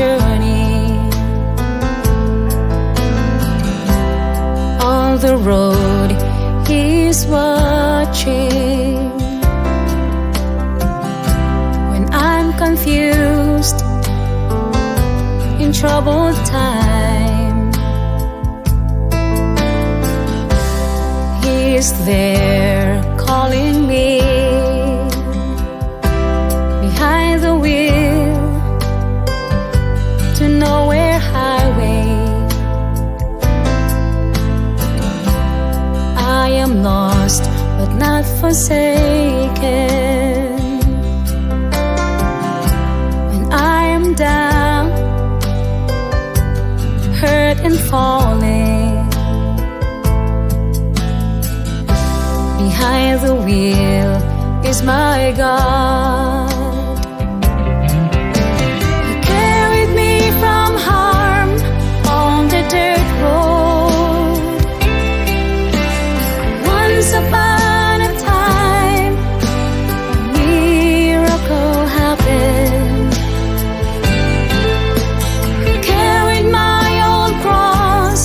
journey. On the road, He's watching. When I'm confused, in troubled time, He's there calling me. Behind the wheel, to nowhere highway, I am lost but not forsaken. When I am down, hurt and falling, behind the wheel is my God. He carried me from harm on the dirt road. Once upon a time, a miracle happened. He carried my old cross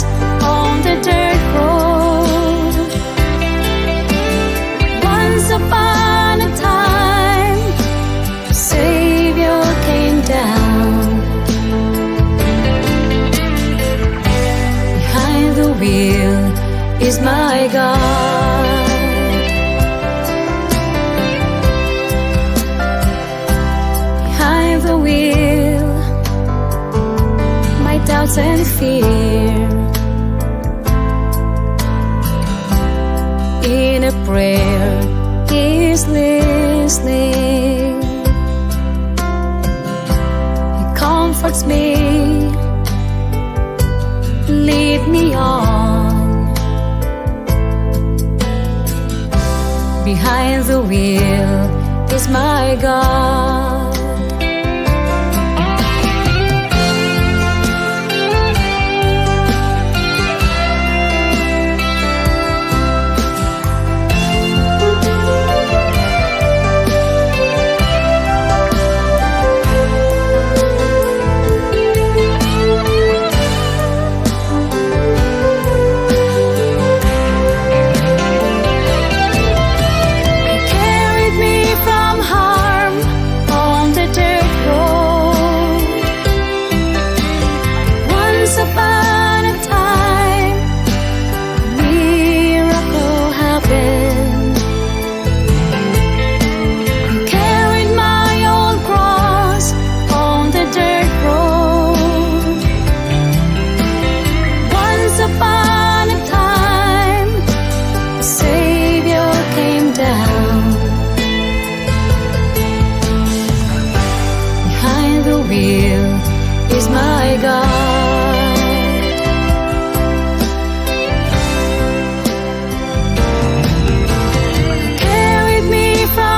on the dirt road. Once upon a time, a Savior came down. Behind the wheel is my God. Behind the wheel, my doubts and fear. In a prayer, He's listening. He comforts me, lead me on. Behind the wheel is my God. Is my God.